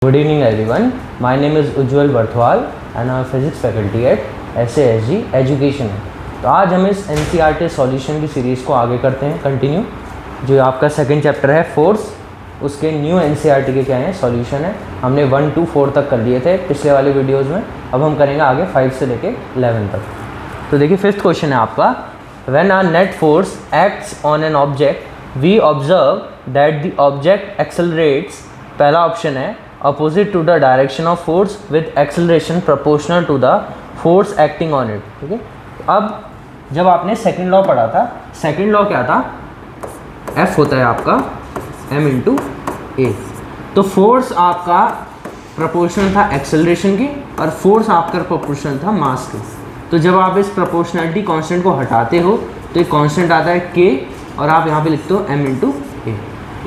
Good evening everyone. My name is Ujjwal Barthwal and I'm a physics faculty at SASG Education. तो आज हम इस NCERT solution की series को आगे करते हैं कंटिन्यू। जो आपका सेकंड चैप्टर है फोर्स, उसके न्यू NCERT के क्या हैं सॉल्यूशन है। हमने 1 to 4 तक कर लिए थे पिछले वाले वीडियोज़ में, अब हम करेंगे आगे 5 से लेके 11 तक। तो देखिए फिफ्थ क्वेश्चन है आपका, when a net force acts on an object we observe that the object accelerates. पहला ऑप्शन है opposite to the direction of force with acceleration proportional to the force acting on it। ठीक है, अब जब आपने second law पढ़ा था, second law क्या था, F होता है आपका m इंटू ए। तो फोर्स आपका प्रोपोर्शनल था एक्सेलरेशन की और फोर्स आपका प्रोपोर्शनल था मास के। तो जब आप इस प्रोपोर्शनलिटी कांस्टेंट को हटाते हो तो एक कांस्टेंट आता है k और आप यहाँ पे लिखते हो m इंटू ए।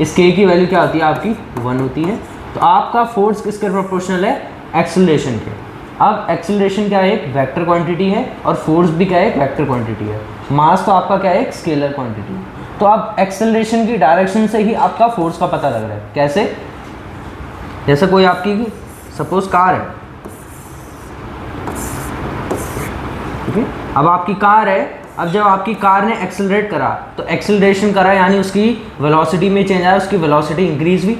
इस k की वैल्यू क्या होती है आपकी 1 होती है। तो आपका फोर्स किसके प्रोपोर्शनल है, एक्सेलरेशन के। अब एक्सेलरेशन क्या है, एक वेक्टर क्वांटिटी है और फोर्स भी क्या है, एक वेक्टर क्वांटिटी है। मास तो आपका क्या है, एक स्केलर क्वांटिटी है। तो अब एक्सेलरेशन की डायरेक्शन से ही आपका फोर्स का पता लग रहा है। कैसे, जैसे कोई आपकी सपोज कार है, ठीक है, अब आपकी कार है, अब जब आपकी कार ने एक्सेलरेट करा तो एक्सेलरेशन करा यानी उसकी वेलोसिटी में चेंज आया, उसकी वेलोसिटी इंक्रीज हुई,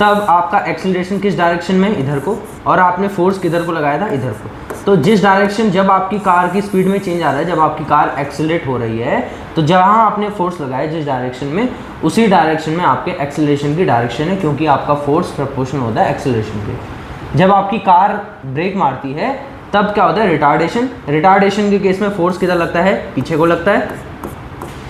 तब आपका एक्सेलरेशन किस डायरेक्शन में, इधर को, और आपने फोर्स किधर को लगाया था, इधर को। तो जिस डायरेक्शन, जब आपकी कार की स्पीड में चेंज आ रहा है, जब आपकी कार एक्सेलरेट हो रही है, तो जहाँ आपने फोर्स लगाया जिस डायरेक्शन में, उसी डायरेक्शन में आपके एक्सेलरेशन की डायरेक्शन है, क्योंकि आपका फोर्स प्रोपोर्शनल होता है एक्सेलरेशन के। जब आपकी कार ब्रेक मारती है तब क्या होता है, रिटार्डेशन। रिटार्डेशन के केस में फोर्स किधर लगता है, पीछे को लगता है,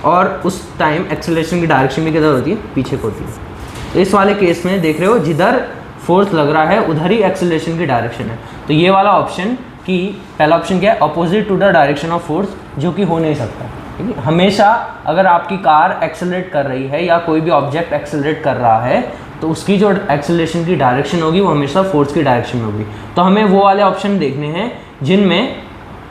और उस टाइम एक्सेलरेशन की डायरेक्शन भी किधर होती है, पीछे को होती है। तो इस वाले केस में देख रहे हो, जिधर फोर्स लग रहा है उधर ही एक्सेलरेशन की डायरेक्शन है। तो ये वाला ऑप्शन की पहला ऑप्शन क्या है, opposite to the direction of force, जो कि हो नहीं सकता। ठीक है, हमेशा अगर आपकी कार एक्सेलरेट कर रही है या कोई भी ऑब्जेक्ट एक्सेलरेट कर रहा है तो उसकी जो एक्सेलरेशन की डायरेक्शन होगी वो हमेशा फोर्स की डायरेक्शन में होगी। तो हमें वो वाले ऑप्शन देखने हैं जिनमें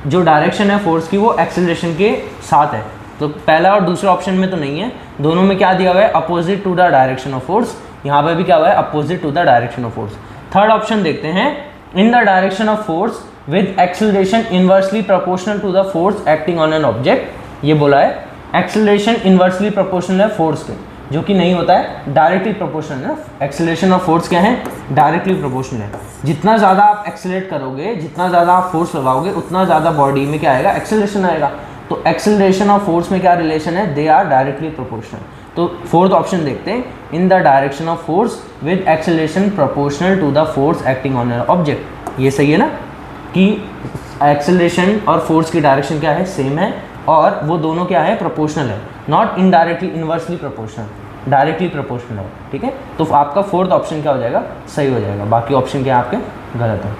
जो डायरेक्शन है फोर्स की वो एक्सेलरेशन के साथ है। तो पहला और दूसरा ऑप्शन में तो नहीं है, दोनों में क्या दिया हुआ है, opposite to the direction of force. यहाँ पे भी क्या हुआ है, opposite to the direction of force. Third option देखते हैं, in the direction of force with acceleration inversely proportional to the force acting on an object. ये बोला है एक्सेलरेशन इनवर्सली प्रोपोर्शनल है फोर्स के, जो कि नहीं होता है, डायरेक्टली प्रोपोर्शनल है। एक्सेलरेशन ऑफ फोर्स क्या है, डायरेक्टली प्रोपोर्शनल है। जितना ज़्यादा आप एक्सेलरेट करोगे, जितना ज़्यादा आप फोर्स लगाओगे, उतना ज़्यादा बॉडी में क्या आएगा, एक्सेलरेशन आएगा। तो एक्सेलरेशन ऑफ फोर्स में क्या रिलेशन है, दे आर डायरेक्टली प्रोपोर्शनल। तो फोर्थ ऑप्शन देखते हैं, in the direction of force with acceleration proportional to the force acting on an object. ये सही है ना, कि एक्सेलरेशन और फोर्स की डायरेक्शन क्या है, सेम है, और वो दोनों क्या है, प्रोपोर्शनल है, not indirectly inversely proportional, directly proportional है। ठीक है, तो आपका फोर्थ ऑप्शन क्या हो जाएगा, सही हो जाएगा। बाकी ऑप्शन क्या आपके गलत है।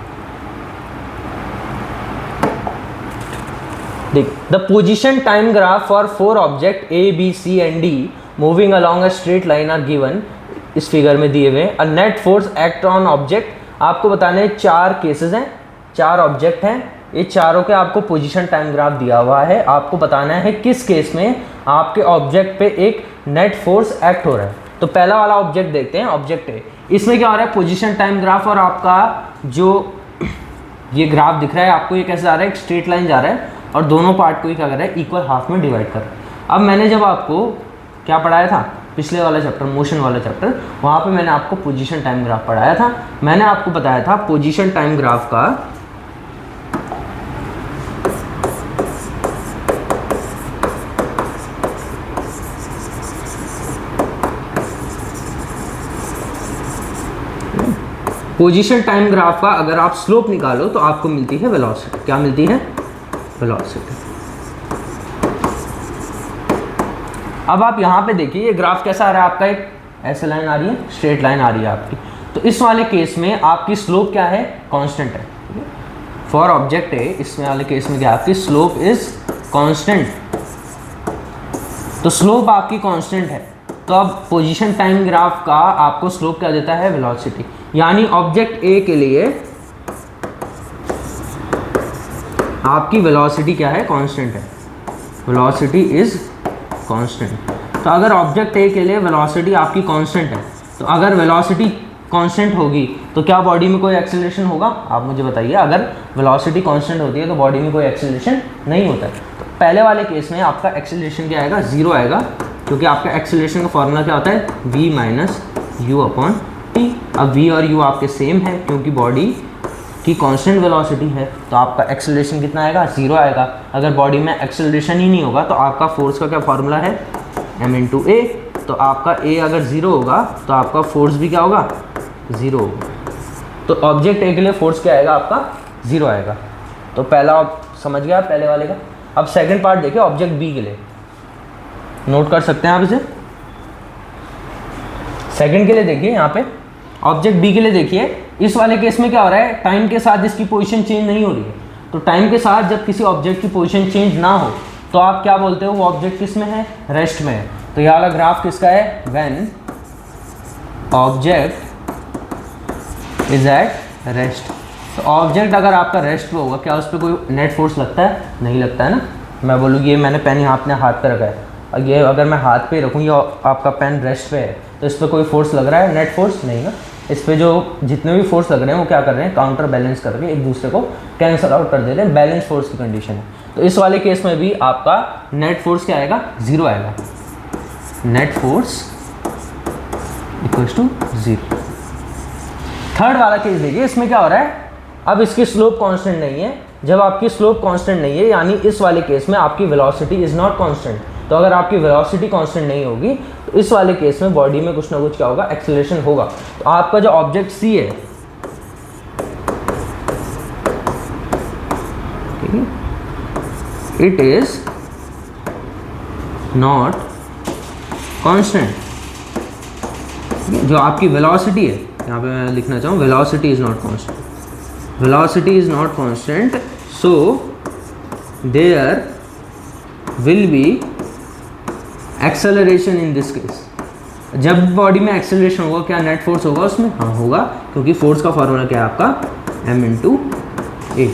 देख, the position time graph for 4 object A B C and D moving along a straight line are given. इस फिगर में दिए हुए a net force act on object. आपको बताने हैं 4 केसेस हैं, 4 ऑब्जेक्ट हैं, ये चारों के आपको पोजीशन टाइम ग्राफ दिया हुआ है। आपको बताना है किस केस में आपके ऑब्जेक्ट पे एक नेट फोर्स एक्ट हो रहा है। तो पहला वाला ऑब्जेक्ट देखते हैं, ऑब्जेक्ट है, इसमें क्या हो रहा है, पोजीशन टाइम ग्राफ, और आपका जो ये ग्राफ दिख रहा है आपको, ये कैसे जा रहा है, एक स्ट्रेट लाइन जा रहा है और दोनों पार्ट को ही क्या कर रहा है, इक्वल हाफ में डिवाइड कर रहा है। अब मैंने जब आपको क्या पढ़ाया था, पिछले वाला चैप्टर, मोशन वाला चैप्टर, वहाँ पे मैंने आपको पोजीशन टाइम ग्राफ पढ़ाया था। मैंने आपको बताया था पोजीशन टाइम ग्राफ का पोजीशन टाइम ग्राफ का अगर आप स्लोप निकालो तो आपको मिलती है वेलोसिटी। क्या मिलती है, वेलोसिटी। अब आप यहाँ पे देखिए, ये ग्राफ कैसा आ रहा है आपका, एक ऐसे लाइन आ रही है, स्ट्रेट लाइन आ रही है आपकी। तो इस वाले केस में आपकी स्लोप क्या है, कांस्टेंट है। फॉर ऑब्जेक्ट है, इसमें वाले केस में क्या आपकी स्लोप इज कांस्टेंट। तो स्लोप आपकी कांस्टेंट है, तो अब पोजीशन टाइम ग्राफ का आपको स्लोप क्या देता है, वेलोसिटी। यानी ऑब्जेक्ट ए के लिए आपकी वेलोसिटी क्या है, कांस्टेंट है, वेलोसिटी इज कांस्टेंट। तो अगर ऑब्जेक्ट ए के लिए वेलोसिटी आपकी कांस्टेंट है, तो अगर वेलोसिटी कांस्टेंट होगी तो क्या बॉडी में कोई एक्सेलरेशन होगा? आप मुझे बताइए। अगर वेलोसिटी कांस्टेंट होती है तो बॉडी में कोई एक्सेलरेशन नहीं होता है। तो पहले वाले केस में आपका एक्सेलरेशन क्या आएगा? 0 आएगा, क्योंकि आपका एक्सेलरेशन का फॉर्मूला क्या होता है? v minus you upon T. अब v और u आपके सेम है क्योंकि बॉडी की कांस्टेंट वेलोसिटी है, तो आपका एक्सेलरेशन कितना आएगा? 0 आएगा। अगर बॉडी में एक्सेलरेशन ही नहीं होगा तो आपका फोर्स का क्या फॉर्मूला है? m इंटू ए। तो आपका a अगर 0 होगा तो आपका फोर्स भी क्या होगा? 0 होगा। तो ऑब्जेक्ट ए के लिए फोर्स क्या आएगा? आपका 0 आएगा। तो पहला आप समझ गया पहले वाले का। अब सेकंड पार्ट देखिए ऑब्जेक्ट बी के लिए, नोट कर सकते हैं आप इसे। सेकंड के लिए देखिए, यहाँ पे ऑब्जेक्ट बी के लिए देखिए, इस वाले केस में क्या हो रहा है? टाइम के साथ इसकी पोजीशन चेंज नहीं हो रही है। तो टाइम के साथ जब किसी ऑब्जेक्ट की पोजीशन चेंज ना हो तो आप क्या बोलते हो? वो ऑब्जेक्ट किस में है? रेस्ट में है। तो ये वाला ग्राफ किसका है? When object is at rest. तो ऑब्जेक्ट अगर आपका रेस्ट पे होगा, क्या उस पर कोई नेट फोर्स लगता है? नहीं लगता है ना। मैं बोलूँगी ये मैंने पेन अपने हाथ पे रखा है, और ये अगर मैं हाथ पे रखूँ, ये आपका पेन रेस्ट पे है, तो इस पर कोई फोर्स लग रहा है? नेट फोर्स नहीं ना। इस पर जो जितने भी फोर्स लग रहे हैं वो क्या कर रहे हैं? काउंटर बैलेंस करके एक दूसरे को कैंसिल आउट कर दे रहे हैं। बैलेंस फोर्स की कंडीशन है। तो इस वाले केस में भी आपका नेट फोर्स क्या आएगा? 0 आएगा। Net force equals to 0। Third वाला केस देखिए, इसमें क्या हो रहा है? अब इसकी स्लोप कांस्टेंट नहीं है। जब आपकी स्लोप कांस्टेंट नहीं है, यानी इस वाले केस में आपकी वेलोसिटी इज नॉट कांस्टेंट। तो अगर आपकी वेलोसिटी कांस्टेंट नहीं होगी तो इस वाले केस में बॉडी में कुछ ना कुछ क्या होगा? एक्सेलरेशन होगा। तो आपका जो ऑब्जेक्ट सी है, इट इज नॉट कांस्टेंट। जो आपकी वेलोसिटी है, यहाँ पे मैं लिखना चाहूँ, velocity is not constant. velocity is not constant, so there will be acceleration in this case। जब बॉडी में एक्सेलरेशन होगा क्या नेट फोर्स होगा उसमें? हाँ होगा, क्योंकि फोर्स का फॉर्मूला क्या है आपका? m इंटू ए।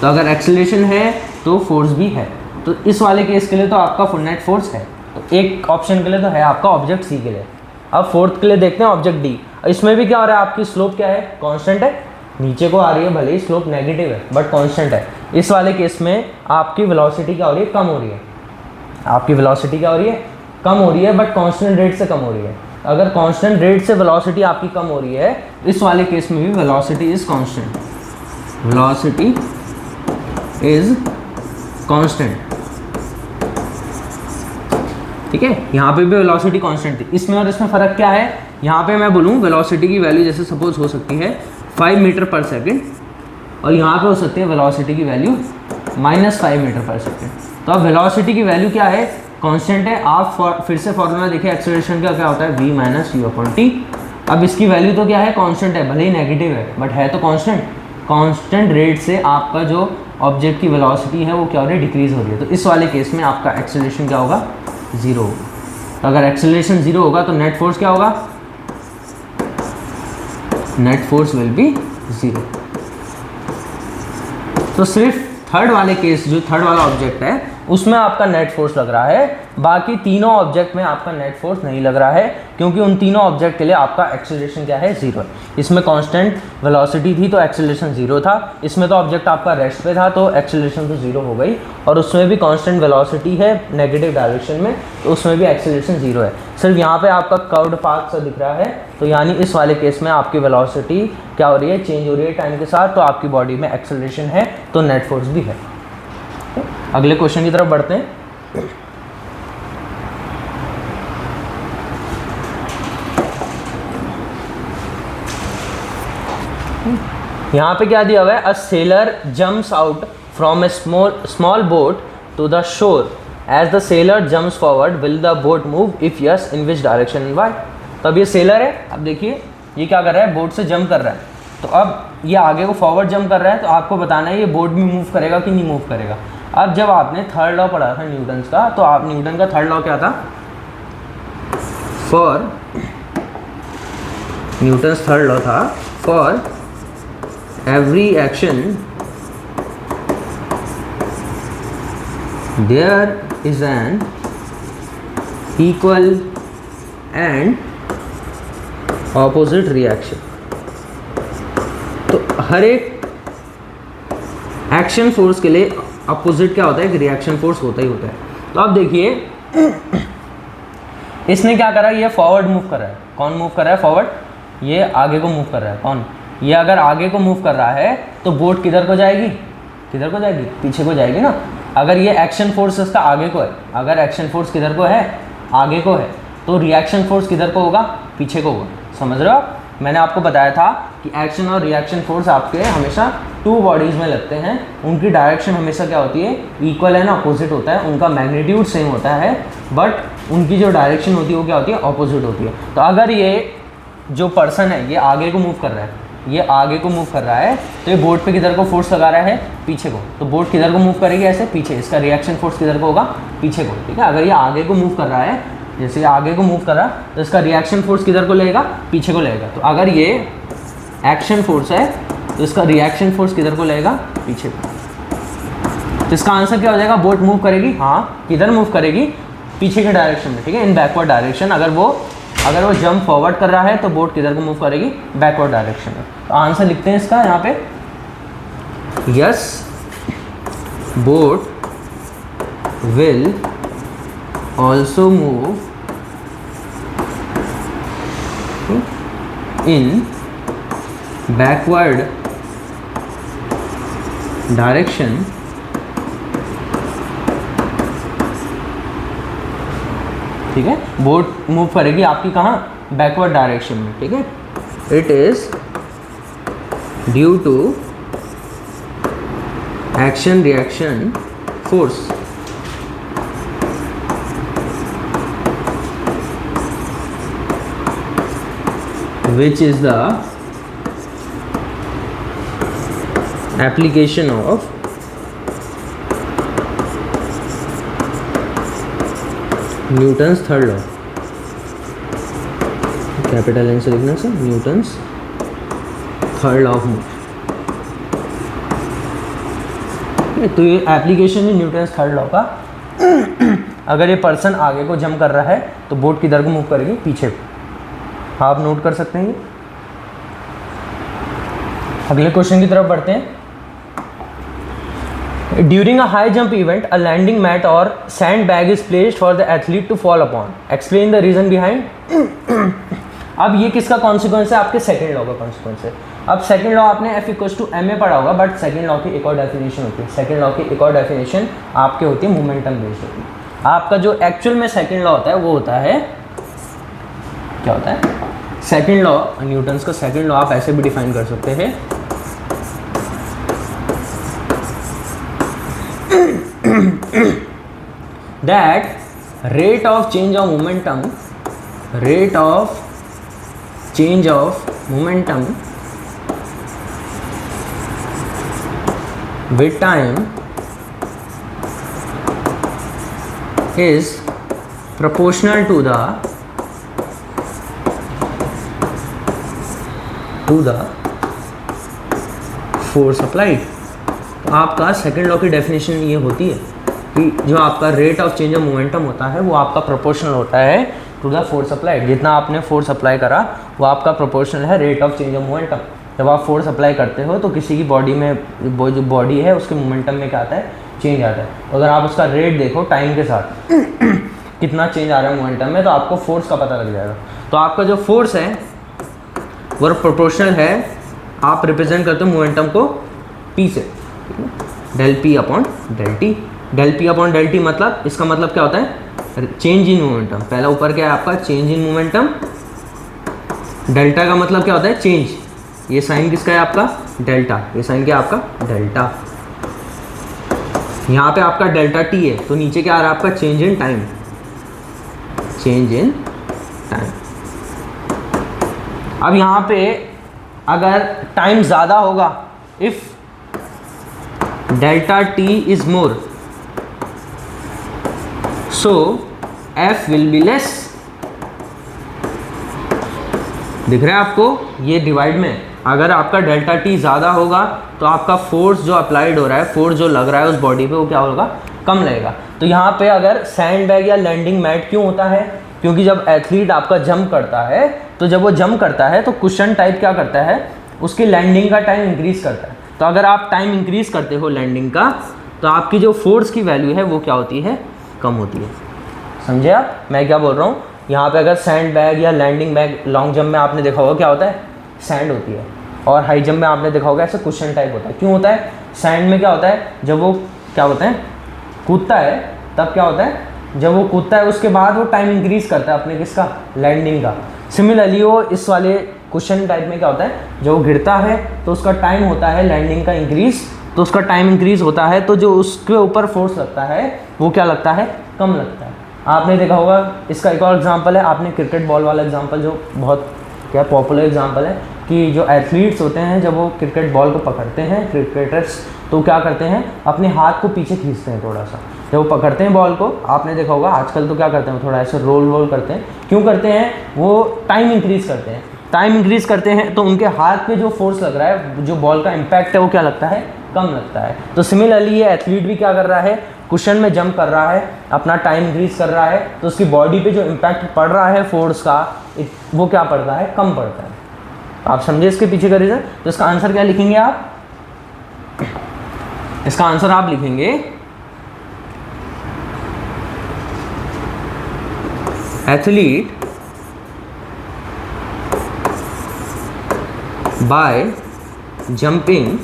तो अगर एक्सेलरेशन है तो फोर्स भी है। तो इस वाले केस के लिए तो आपका नेट फोर्स है। तो एक ऑप्शन के लिए तो है आपका ऑब्जेक्ट सी के लिए। अब फोर्थ के लिए देखते हैं ऑब्जेक्ट डी। इसमें भी क्या हो रहा है? आपकी स्लोप क्या है? कांस्टेंट है, नीचे को आ रही है, भले ही स्लोप नेगेटिव है बट कांस्टेंट है। इस वाले केस में आपकी वेलोसिटी क्या हो रही है? कम हो रही है। आपकी वेलोसिटी क्या हो रही है? कम हो रही है, बट कांस्टेंट रेट से कम हो रही है। अगर कांस्टेंट रेट से वेलोसिटी आपकी कम हो रही है, इस वाले केस में भी velocity is constant. Velocity is constant, ठीक है। यहाँ पे भी वेलोसिटी कांस्टेंट थी। इसमें और इसमें फ़र्क क्या है? यहाँ पे मैं बोलूँ वेलोसिटी की वैल्यू जैसे सपोज हो सकती है 5 मीटर पर सेकेंड, और यहाँ पे हो सकती है वेलोसिटी की वैल्यू -5 मीटर पर सेकेंड। तो अब वेलोसिटी की वैल्यू क्या है? कांस्टेंट है। आप फिर से फॉर्मूला देखिए एक्सेलरेशन का क्या होता है? v minus you upon T. अब इसकी वैल्यू तो क्या है? कांस्टेंट है, भले ही नेगेटिव है बट है तो कांस्टेंट। कांस्टेंट रेट से आपका जो ऑब्जेक्ट की वेलोसिटी है वो क्या हो रही है? डिक्रीज हो रही है। तो इस वाले केस में आपका एक्सेलरेशन क्या होगा? 0 होगा। अगर एक्सेलरेशन 0 होगा तो नेट फोर्स क्या होगा? Net force will be 0। तो सिर्फ थर्ड वाले केस, जो थर्ड वाला ऑब्जेक्ट है उसमें आपका नेट फोर्स लग रहा है, बाकी तीनों ऑब्जेक्ट में आपका नेट फोर्स नहीं लग रहा है, क्योंकि उन तीनों ऑब्जेक्ट के लिए आपका एक्सेलरेशन क्या है? 0 है। इसमें कांस्टेंट वेलोसिटी थी तो एक्सेलरेशन 0 था। इसमें तो ऑब्जेक्ट आपका रेस्ट पे था तो एक्सेलरेशन तो 0 हो गई, और उसमें भी कांस्टेंट वेलोसिटी है नेगेटिव डायरेक्शन में, तो उसमें भी एक्सेलरेशन 0 है। सिर्फ यहाँ पे आपका कर्व्ड पाथ सा दिख रहा है, तो यानी इस वाले केस में आपकी वेलोसिटी क्या हो रही है? चेंज हो रही है टाइम के साथ, तो आपकी बॉडी में एक्सेलरेशन है तो नेट फोर्स भी है। अगले क्वेश्चन की तरफ बढ़ते हैं। यहाँ पे क्या दिया हुआ है? A sailor jumps out from a small boat to the shore. As the sailor jumps forward will the boat move? If yes, in which direction and why? तो अब ये सेलर है, अब देखिए ये क्या कर रहा है? बोट से जंप कर रहा है। तो अब ये आगे को फॉरवर्ड जंप कर रहा है, तो आपको बताना है ये बोट भी मूव करेगा कि नहीं मूव करेगा। अब जब आपने थर्ड लॉ पढ़ा था न्यूटन्स का, तो आप न्यूटन का थर्ड लॉ क्या था? फॉर न्यूटन्स थर्ड लॉ था, for every action there is an equal and opposite reaction. तो हर एक एक्शन फोर्स के लिए अपोजिट क्या होता है, कि रिएक्शन फोर्स होता ही होता है। तो अब देखिए इसने क्या करा, ये फॉरवर्ड मूव कर रहा है। कौन मूव कर रहा है फॉरवर्ड, ये आगे को मूव कर रहा है। कौन, ये अगर आगे को मूव कर रहा है तो बोट किधर को जाएगी, किधर को जाएगी, पीछे को जाएगी ना। अगर ये एक्शन फोर्स इसका आगे को है, अगर एक्शन फोर्स किधर को है, आगे को है, तो रिएक्शन फोर्स किधर को होगा, पीछे को होगा। समझ रहे हो आप? मैंने आपको बताया था कि एक्शन और रिएक्शन फोर्स आपके हमेशा टू बॉडीज़ में लगते हैं, उनकी डायरेक्शन हमेशा क्या होती है, इक्वल है ना, अपोजिट होता है। उनका मैग्नीट्यूड सेम होता है बट उनकी जो डायरेक्शन होती है वो क्या होती है, अपोजिट होती है। तो अगर ये जो पर्सन है ये आगे को मूव कर रहा है, ये आगे को मूव कर रहा है, तो ये बोट पे किधर को फोर्स लगा रहा है, पीछे को। तो बोट किधर को मूव करेगी, ऐसे पीछे। इसका रिएक्शन फोर्स किधर को होगा, पीछे को। ठीक है, अगर ये आगे को मूव कर रहा है, जैसे ये आगे को मूव कर रहा है, तो इसका रिएक्शन फोर्स किधर को लेगा, पीछे को लेगा। तो अगर ये एक्शन फोर्स है तो इसका रिएक्शन फोर्स किधर को लेगा, पीछे को। तो इसका आंसर क्या हो जाएगा, बोट मूव करेगी, हाँ किधर मूव करेगी, पीछे के डायरेक्शन में। ठीक है, इन बैकवर्ड डायरेक्शन। अगर वो जंप फॉरवर्ड कर रहा है तो बोट किधर को मूव करेगी, बैकवर्ड डायरेक्शन में। तो आंसर लिखते हैं इसका यहाँ पे, yes boat will also move in backward direction ठीक है, बोट मूव करेगी आपकी कहाँ, बैकवर्ड डायरेक्शन में। ठीक है, it is due to action reaction force which is the application of Newton's third law. Capital N से लिखना sir, Newton's third law of motion. तो ये एप्लीकेशन है न्यूटन्स थर्ड लॉ का। अगर ये पर्सन आगे को जंप कर रहा है तो बोट किधर को मूव करेगी, पीछे को। आप नोट कर सकते हैं। अगले क्वेश्चन की तरफ बढ़ते हैं। During a high jump event a landing mat or sand bag is placed for the athlete to fall upon, explain the reason behind. अब ये किसका कॉन्सिक्वेंस है, आपके सेकंड लॉ का कॉन्सिक्वेंस है। अब सेकंड लॉ आपने F इक्वल्स टू ma पढ़ा होगा, बट सेकंड लॉ की एक और डेफिनेशन होती है। सेकंड लॉ की एक और डेफिनेशन आपके होती है मोमेंटम बेस्ड होती है। आपका जो एक्चुअल में सेकंड लॉ होता है वो होता है, क्या होता है, सेकंड लॉ, न्यूटन्स का सेकंड लॉ आप ऐसे भी डिफाइन कर सकते हैं, that rate of change of momentum with time is proportional to the force applied। तो आपका सेकेंड लॉ की डेफिनेशन ये होती है कि जो आपका rate of change of momentum होता है वो आपका प्रोपोर्शनल होता है टू द फोर्स अप्लाइड। जितना आपने फोर्स अप्लाई करा वो आपका प्रोपोर्शनल है rate of change of momentum. जब आप फोर्स अप्लाई करते हो तो किसी की बॉडी में, वो जो बॉडी है उसके मोमेंटम में क्या आता है, चेंज आता है। अगर आप उसका रेट देखो टाइम के साथ कितना चेंज आ रहा है मोमेंटम में, तो आपको फोर्स का पता लग जाएगा। तो आपका जो फोर्स है वो प्रोपोर्शनल है, आप रिप्रेजेंट करते हो मोमेंटम को पी से, del P upon del T. Del P upon del T मतलब, इसका मतलब क्या होता है, चेंज इन मोमेंटम। पहला ऊपर क्या है आपका, चेंज इन मोमेंटम। डेल्टा का मतलब क्या होता है, चेंज। ये साइन किसका है आपका, डेल्टा। ये साइन क्या है आपका, डेल्टा। यहाँ पे आपका डेल्टा टी है, तो नीचे क्या आ रहा है आपका, change in time, change in time. अब यहाँ पे अगर टाइम ज़्यादा होगा, if delta T is more, so F will be less. दिख रहा है आपको, ये डिवाइड में अगर आपका डेल्टा टी ज़्यादा होगा तो आपका फोर्स जो अप्लाइड हो रहा है, फोर्स जो लग रहा है उस बॉडी पे, वो क्या होगा, कम लगेगा। तो यहाँ पे अगर सैंड बैग या लैंडिंग मैट क्यों होता है, क्योंकि जब एथलीट आपका जंप करता है, तो जब वो जंप करता है तो कुशन टाइप क्या करता है, उसकी लैंडिंग का टाइम इंक्रीज़ करता है। तो अगर आप टाइम इंक्रीज़ करते हो लैंडिंग का, तो आपकी जो फोर्स की वैल्यू है वो क्या होती है, कम होती है। समझे आप मैं क्या बोल रहा हूँ? यहाँ पे अगर सैंड बैग या लैंडिंग बैग, लॉन्ग जंप में आपने देखा होगा क्या होता है, सैंड होती है, और हाई जंप में आपने देखा होगा ऐसा कुशन टाइप होता है। क्यों होता है? सैंड में क्या होता है, जब वो क्या होता है, कूदता है, तब क्या होता है, जब वो कूदता है उसके बाद वो टाइम इंक्रीज़ करता है अपने किसका, लैंडिंग का। सिमिलरली वो इस वाले क्वेश्चन टाइप में क्या होता है, जब वो गिरता है तो उसका टाइम होता है लैंडिंग का इंक्रीज़, तो उसका टाइम इंक्रीज़ होता है, तो जो उसके ऊपर फोर्स लगता है वो क्या लगता है, कम लगता है। आपने देखा होगा, इसका एक और एग्जांपल है, आपने क्रिकेट बॉल वाला एग्जांपल जो बहुत क्या पॉपुलर एग्जांपल है, कि जो एथलीट्स होते हैं जब वो क्रिकेट बॉल को पकड़ते हैं, क्रिकेटर्स, तो क्या करते हैं, अपने हाथ को पीछे खींचते हैं थोड़ा सा। जब वो पकड़ते हैं बॉल को, आपने देखा होगा आजकल तो क्या करते हैं, थोड़ा ऐसे रोल करते हैं। क्यों करते हैं? वो टाइम इंक्रीज़ करते हैं। टाइम इंक्रीज़ करते हैं तो उनके हाथ पे जो फोर्स लग रहा है, जो बॉल का इम्पैक्ट है, वो क्या लगता है, कम लगता है। तो सिमिलरली ये एथलीट भी क्या कर रहा है, कुशन में जंप कर रहा है, अपना टाइम इंक्रीज़ कर रहा है, तो उसकी बॉडी पे जो इम्पैक्ट पड़ रहा है फोर्स का, वो क्या पड़ रहा है, कम पड़ता है। आप समझे इसके पीछे का रीज़न? तो इसका आंसर क्या लिखेंगे आप? इसका आंसर आप लिखेंगे athlete by jumping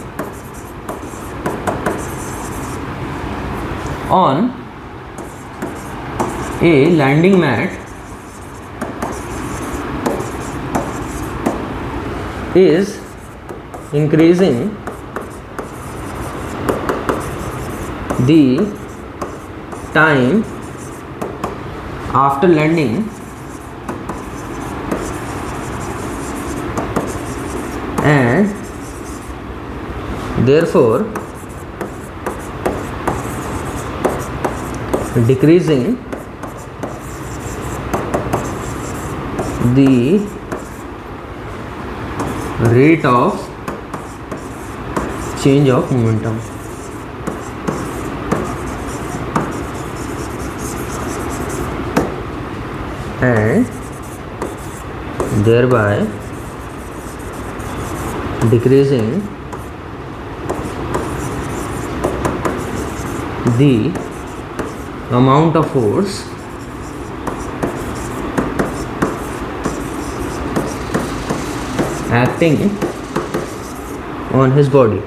on a landing mat is increasing the time after landing and therefore decreasing the rate of change of momentum. And thereby decreasing the amount of force acting on his body।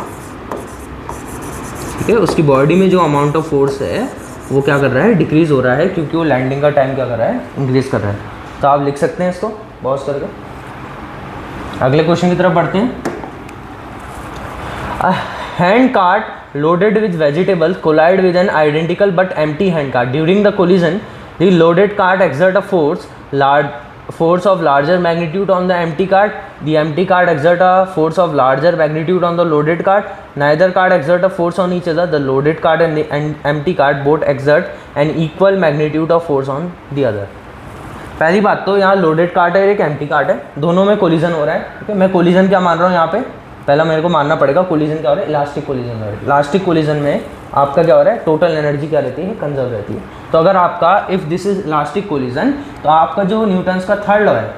ठीक है, उसकी body में जो amount of force है वो क्या कर रहा है, डिक्रीज़ हो रहा है, क्योंकि वो लैंडिंग का टाइम क्या कर रहा है, इंक्रीज़ कर रहा है। तो आप लिख सकते हैं इसको पॉज करके। अगले क्वेश्चन की तरफ बढ़ते हैं। Hand cart loaded with vegetables collide with an identical but empty hand cart. During the collision, the loaded cart exert a force of larger magnitude on the empty cart. The empty cart exert a force of larger magnitude on the loaded cart. Neither cart exert a force on each other. The loaded cart and the empty cart both exert an equal magnitude of force on the other. पहली बात तो यहाँ loaded cart है, एक empty cart है, दोनों में collision हो रहा है। ठीक है, मैं कोलिजन क्या मान रहा हूँ यहाँ पे, पहला मेरे को मानना पड़ेगा कोलिजन क्या हो रहा है, इलास्टिक कोलिजन हो रहा है। इलास्टिक कोलिजन में आपका क्या हो रहा है, टोटल एनर्जी क्या रहती है, कंजर्व रहती है। तो अगर आपका if this is elastic collision, तो आपका जो न्यूटन्स का थर्ड लॉ है,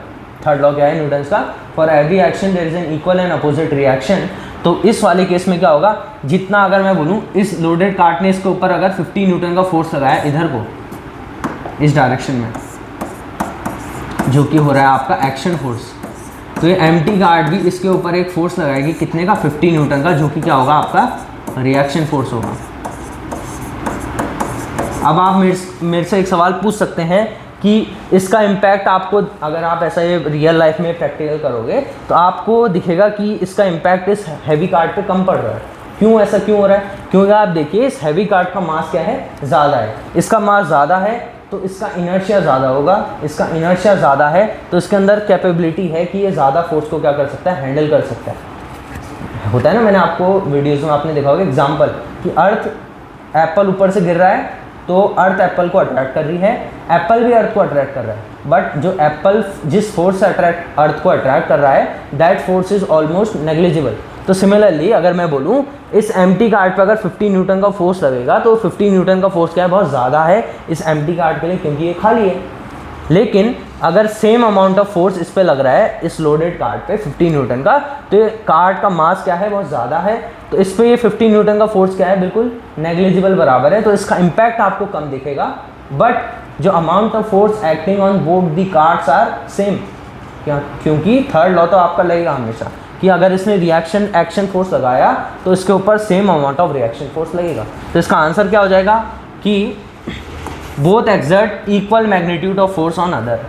थर्ड लॉ क्या है न्यूटन्स का, for every action there is an equal and opposite reaction. तो इस वाले केस में क्या होगा, जितना अगर मैं बोलूँ इस लोडेड कार्ट ने इसके ऊपर अगर 50 न्यूटन का फोर्स लगाया इधर को, इस डायरेक्शन में, जो कि हो रहा है आपका एक्शन फोर्स, तो ये एम्प्टी कार्ट भी इसके ऊपर एक फोर्स लगाएगी, कितने का, 50 न्यूटन का, जो कि क्या होगा, आपका रिएक्शन फोर्स होगा। अब आप मेरे से एक सवाल पूछ सकते हैं कि इसका इम्पैक्ट आपको, अगर आप ऐसा ये रियल लाइफ में प्रैक्टिकल करोगे तो आपको दिखेगा कि इसका इम्पैक्ट इस हैवी कार्ट पे कम पड़ रहा है। क्यों, ऐसा क्यों हो रहा है? क्योंकि आप देखिए इस हैवी कार्ट का मास क्या है, ज़्यादा है, इसका मास ज़्यादा है तो इसका इनर्शिया ज़्यादा होगा, इसका इनर्शिया ज़्यादा है तो इसके अंदर कैपेबिलिटी है कि ये ज़्यादा फोर्स को क्या कर सकता है, हैंडल कर सकता है। होता है ना, मैंने आपको वीडियोज़ में आपने देखा होगा एग्जाम्पल कि अर्थ एप्पल ऊपर से गिर रहा है तो अर्थ एप्पल को अट्रैक्ट कर रही है, एप्पल भी अर्थ को अट्रैक्ट कर रहा है, बट जो एप्पल जिस फोर्स से अर्थ को अट्रैक्ट कर रहा है that force is almost negligible. तो सिमिलरली अगर मैं बोलूँ इस एम्प्टी कार्ट पर अगर 50 न्यूटन का फोर्स लगेगा तो 50 न्यूटन का फोर्स क्या है, बहुत ज़्यादा है इस एम्प्टी कार्ट के लिए, क्योंकि ये खाली है। लेकिन अगर सेम अमाउंट ऑफ फोर्स इस पे लग रहा है इस लोडेड कार्ड पे 50 न्यूटन का, तो ये कार्ड का मास क्या है बहुत ज़्यादा है, तो इस पे ये 50 न्यूटन का फोर्स क्या है बिल्कुल नेग्लिजिबल बराबर है, तो इसका इम्पैक्ट आपको कम दिखेगा, बट जो amount of force acting on both the cards are same. क्या? क्योंकि थर्ड लॉ तो आपका लगेगा हमेशा कि अगर इसने रिएक्शन एक्शन फोर्स लगाया तो इसके ऊपर same amount of reaction force लगेगा। तो इसका आंसर क्या हो जाएगा कि both exert equal magnitude of force on other.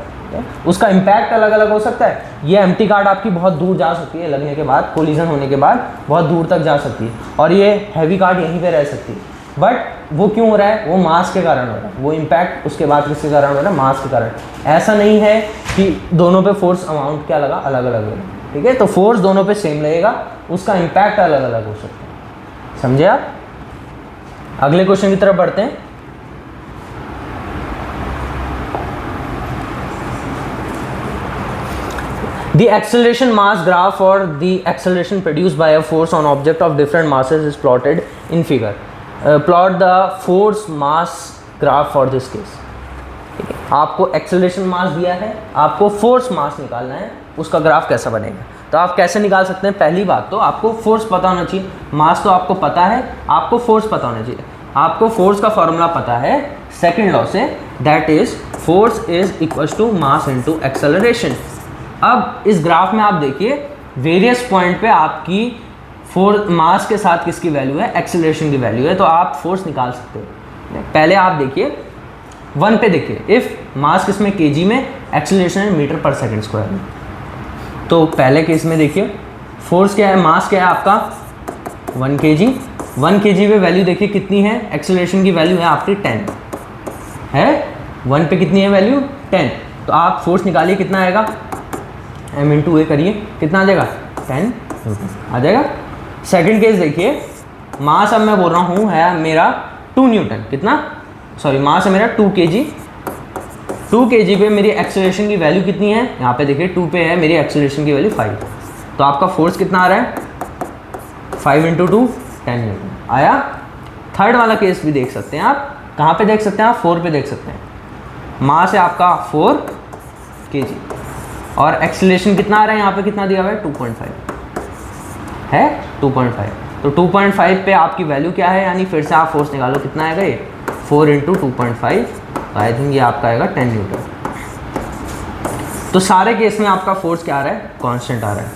उसका इम्पैक्ट अलग अलग हो सकता है। ये एम्प्टी कार्ड आपकी बहुत दूर जा सकती है लगने के बाद, कोलिजन होने के बाद बहुत दूर तक जा सकती है, और ये हैवी कार्ड यहीं पे रह सकती है, बट वो क्यों हो रहा है? वो मास के कारण हो रहा है। वो इम्पैक्ट उसके बाद किसके कारण हो रहा है? मास के कारण। ऐसा नहीं है कि दोनों पे फोर्स अमाउंट क्या लगा, अलग अलग लगा, ठीक है? तो फोर्स दोनों पे सेम लगेगा, उसका इम्पैक्ट अलग अलग हो सकता है। समझे आप? अगले क्वेश्चन की तरफ बढ़ते हैं। The acceleration mass graph or the acceleration produced by a force on object of different masses is plotted in figure. Plot the force mass graph for this case. ठीक है, आपको एक्सेलरेशन मास दिया है, आपको फोर्स मास निकालना है, उसका graph कैसा बनेगा? तो आप कैसे निकाल सकते हैं? पहली बात तो आपको फोर्स पता होना चाहिए। मास तो आपको पता है, आपको फोर्स पता होना चाहिए। आपको फोर्स का फॉर्मूला पता है सेकेंड लॉ से, that is force is equal to mass into acceleration. अब इस ग्राफ में आप देखिए वेरियस पॉइंट पे आपकी फोर्स मास के साथ किसकी वैल्यू है? एक्सेलरेशन की वैल्यू है, तो आप फोर्स निकाल सकते हो। पहले आप देखिए 1 पे देखिए, इफ़ मास किस में? केजी में, एक्सेलरेशन है मीटर पर सेकंड स्क्वायर में। तो पहले केस में देखिए फोर्स क्या है, मास क्या है आपका 1 kg। 1 kg पे वैल्यू देखिए कितनी है? एक्सेलरेशन की वैल्यू है आपकी 10 है। 1 पे कितनी है वैल्यू? 10। तो आप फोर्स निकालिए, कितना आएगा? m इंटू ए करिए, कितना आ जाएगा? 10 न्यूटन आ जाएगा। सेकंड केस देखिए, मास अब मैं बोल रहा हूँ है मेरा 2 न्यूटन, कितना? सॉरी, मास है मेरा 2 kg। 2 kg पे मेरी एक्सेलरेशन की वैल्यू कितनी है? यहाँ पे देखिए 2 पे है मेरी एक्सेलरेशन की वैल्यू 5। तो आपका फोर्स कितना आ रहा है? 5 इंटू 2 10 न्यूटन आया। थर्ड वाला केस भी देख सकते हैं आप, कहाँ पे देख सकते हैं आप? 4 पे देख सकते हैं। मास है आपका 4 kg और एक्सेलरेशन कितना आ रहा है? यहाँ पे कितना दिया हुआ है? 2.5 है, 2.5। तो 2.5 पे आपकी वैल्यू क्या है? यानी फिर से आप फोर्स निकालो, कितना आएगा ये? 4 इंटू 2.5, तो आई थिंक ये आपका आएगा 10 न्यूटन। तो सारे केस में आपका फोर्स क्या आ रहा है? कांस्टेंट आ रहा है।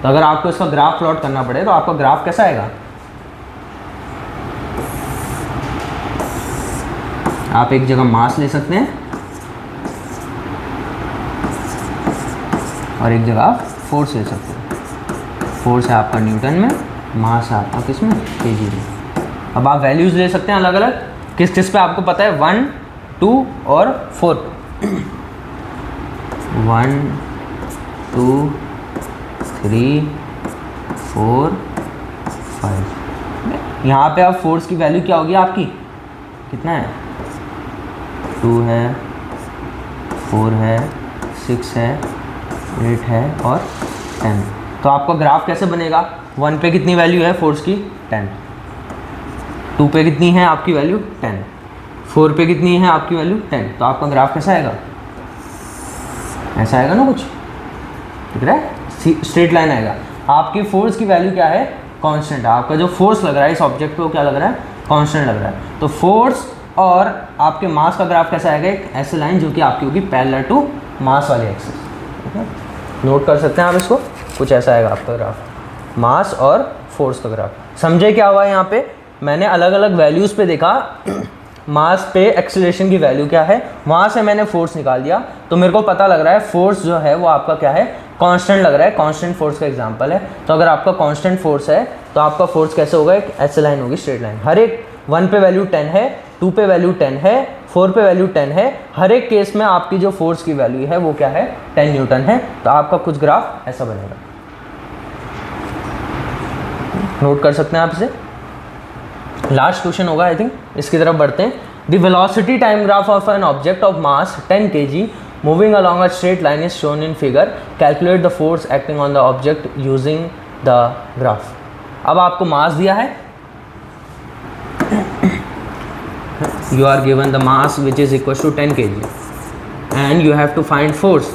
तो अगर आपको इसका ग्राफ प्लॉट करना पड़े तो आपका ग्राफ कैसा आएगा? आप एक जगह मास ले सकते हैं और एक जगह आप फोर्स ले सकते हैं। फोर्स है आपका न्यूटन में, मास है आपका किस में? केजी में। अब आप वैल्यूज़ ले सकते हैं अलग अलग, किस किस पे आपको पता है? 1, 2 और 4। 1, 2, 3, 4, 5। यहाँ पे आप फोर्स की वैल्यू क्या होगी आपकी? कितना है? 2 है, 4 है, 6 है, 8 है और 10। तो आपका ग्राफ कैसे बनेगा? 1 पे कितनी वैल्यू है फोर्स की? 10। 2 पे कितनी है आपकी वैल्यू? 10। 4 पे कितनी है आपकी वैल्यू? 10। तो आपका ग्राफ कैसा आएगा? ऐसा आएगा ना, कुछ दिख रहा है? स्ट्रेट लाइन आएगा। आपकी फोर्स की वैल्यू क्या है? कांस्टेंट है। आपका जो फोर्स लग रहा है इस ऑब्जेक्ट पे वो क्या लग रहा है? कांस्टेंट लग रहा है। तो फोर्स और आपके मास का ग्राफ कैसा आएगा? एक ऐसी लाइन जो कि आपकी होगी पैरेलल टू मास वाली एक्सिस। ठीक है, नोट कर सकते हैं आप इसको, कुछ ऐसा आएगा आपका ग्राफ, मास और फोर्स का ग्राफ। समझे क्या हुआ यहाँ पे? मैंने अलग अलग वैल्यूज़ पे देखा, मास पे एक्सेलरेशन की वैल्यू क्या है, वहाँ से मैंने फोर्स निकाल दिया, तो मेरे को पता लग रहा है फोर्स जो है वो आपका क्या है? कांस्टेंट लग रहा है। कांस्टेंट फोर्स का एग्जांपल है। तो अगर आपका कांस्टेंट फोर्स है तो आपका फोर्स कैसे होगा? एक ऐसे लाइन होगी, स्ट्रेट लाइन। हर एक 1 पे वैल्यू 10 है, 2 पे वैल्यू 10 है, 4 पे वैल्यू 10 है। हर एक केस में आपकी जो फोर्स की वैल्यू है वो क्या है? 10 न्यूटन है। तो आपका कुछ ग्राफ ऐसा बनेगा, नोट कर सकते हैं आप इसे। लास्ट क्वेश्चन होगा आई थिंक, इसकी तरफ बढ़ते हैं। The velocity time graph of an object of mass 10 kg moving along a straight line is shown in figure. Calculate the force acting on the object using the graph. अब आपको मास दिया है, you are given the mass which is equal to 10 kg, and you have to find force.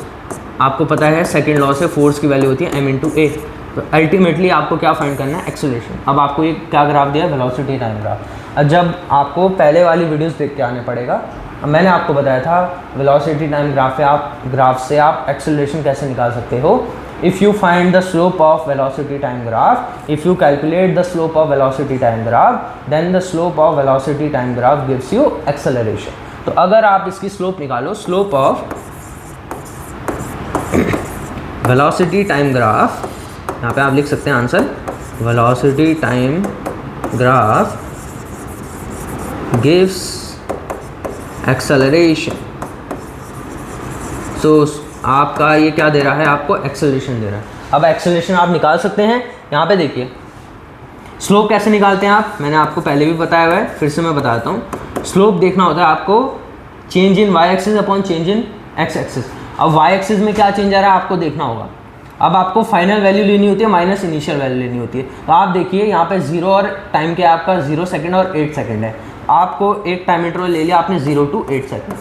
आपको पता है second law से force की value होती है m इंटू ए। तो अल्टीमेटली आपको क्या फाइंड करना है, एक्सेलरेशन। अब आपको ये क्या ग्राफ दिया है, वेलोसिटी टाइम ग्राफ। अब जब आपको पहले वाली वीडियोस देख के आने पड़ेगा। अब मैंने आपको बताया था वेलोसिटी टाइम ग्राफ से आप एक्सेलरेशन कैसे निकाल सकते हो। If you find the slope of velocity time graph, if you calculate the slope of velocity time graph, then the slope of velocity time graph gives you acceleration. तो अगर आप इसकी स्लोप निकालो, slope of velocity time graph, यहाँ पे आप लिख सकते हैं answer, velocity time graph gives acceleration. So आपका ये क्या दे रहा है, आपको एक्सेलरेशन दे रहा है। अब एक्सेलरेशन आप निकाल सकते हैं। यहाँ पे देखिए स्लोप कैसे निकालते हैं आप, मैंने आपको पहले भी बताया हुआ है, फिर से मैं बताता हूँ। स्लोप देखना होता है आपको change in Y axis upon change in X axis. अब वाई एक्सिस में क्या चेंज आ रहा है आपको देखना होगा। अब आपको फाइनल वैल्यू लेनी होती है माइनस इनिशियल वैल्यू लेनी होती है। तो आप देखिए यहाँ पे 0 और टाइम के आपका 0 सेकंड और 8 सेकंड है। आपको एक टाइम इंटरवल ले लिया आपने 0 to 8 सेकंड।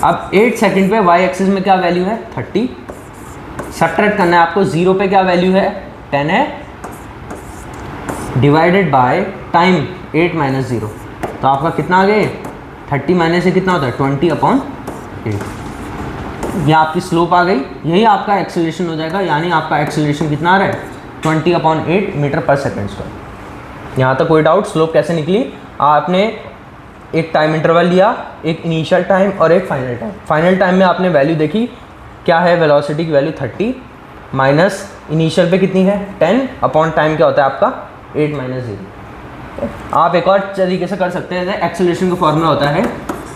अब 8 सेकंड पे वाई एक्सिस में क्या वैल्यू है, 30। सब्ट्रैक्ट करना है आपको, 0 पे क्या वैल्यू है, 10 है, डिवाइडेड बाय टाइम 8 माइनस 0। तो आपका कितना आ गया, 30 माइनस से कितना होता है, 20/8। ये आपकी स्लोप आ गई, यही आपका एक्सेलरेशन हो जाएगा। यानी आपका एक्सेलरेशन कितना आ रहा है, 20/8 मीटर पर सेकेंड स्क्वायर। यहाँ तक कोई डाउट, स्लोप कैसे निकली। आपने एक टाइम इंटरवल लिया, एक इनिशियल टाइम और एक फाइनल टाइम। फाइनल टाइम में आपने वैल्यू देखी, क्या है वेलोसिटी की वैल्यू 30 माइनस इनिशियल पे कितनी है 10 अपॉन टाइम क्या होता है आपका 8 माइनस 0। आप एक और तरीके से कर सकते हैं, एक्सेलरेशन का फॉर्मूला होता है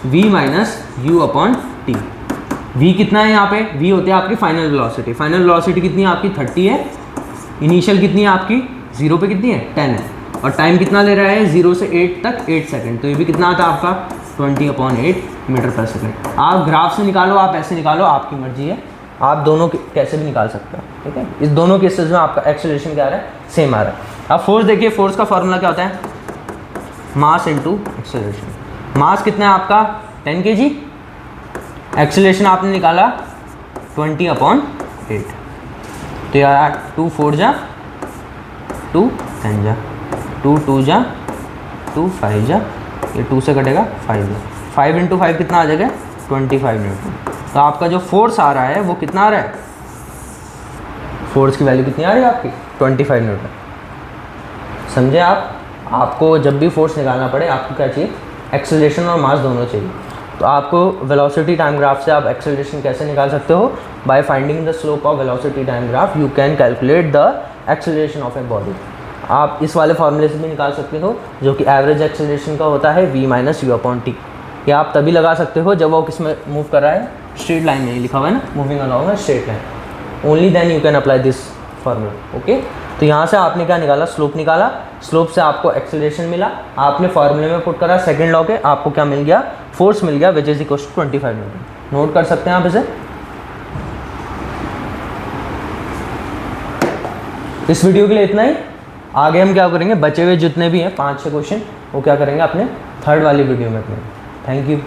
v minus you upon T. v कितना है यहाँ पे, v होती है आपकी फाइनल वेलोसिटी। फाइनल वेलोसिटी कितनी है आपकी 30 है, इनिशियल कितनी है आपकी 0 पे कितनी है 10 है, और टाइम कितना ले रहा है 0 से 8 तक 8 सेकंड। तो ये भी कितना आता है आपका 20/8 मीटर पर सेकंड। आप ग्राफ से निकालो, आप ऐसे निकालो, आपकी मर्जी है, आप दोनों कैसे भी निकाल सकते हो। ठीक है, इस दोनों केसेस में आपका एक्सेलरेशन क्या आ रहा है, सेम आ रहा है। अब फोर्स देखिए, फोर्स का फॉर्मूला क्या होता है, मास इनटू एक्सेलरेशन। मास कितना है आपका 10 kg, एक्सेलरेशन आपने निकाला 20/8। तो यार 2 4 जा 2 10 जा 2 2 जा 2 5 जा, ये 2 से कटेगा 5 जा, 5 × 5 कितना आ जाएगा 25 न्यूटन। तो आपका जो फोर्स आ रहा है वो कितना आ रहा है, फोर्स की वैल्यू कितनी आ रही है आपकी 25 न्यूटन। समझे आप, आपको जब भी फोर्स निकालना पड़े आपको क्या चाहिए, एक्सेलरेशन और मास दोनों चाहिए। तो आपको वेलोसिटी टाइम ग्राफ से आप एक्सेलरेशन कैसे निकाल सकते हो, by finding the slope of velocity time graph you can calculate the acceleration of a body. आप इस वाले फार्मूले से भी निकाल सकते हो जो कि एवरेज एक्सेलरेशन का होता है v minus you upon T. ये आप तभी लगा सकते हो जब वो किस में मूव कर रहा है, स्ट्रेट लाइन में, लिखा हुआ है ना, moving along a straight line. Only then you can apply this formula. Okay, तो यहाँ से आपने क्या निकाला, स्लोप निकाला, स्लोप से आपको एक्सेलरेशन मिला, आपने फार्मूले में पुट करा सेकंड लॉ के, आपको क्या मिल गया, फोर्स मिल गया which is equal to 25 newton. Note कर सकते हैं आप इसे। इस वीडियो के लिए इतना ही। आगे हम क्या करेंगे, बचे हुए जितने भी हैं 5-6 क्वेश्चन वो क्या करेंगे अपने थर्ड वाली वीडियो में अपने। Thank you.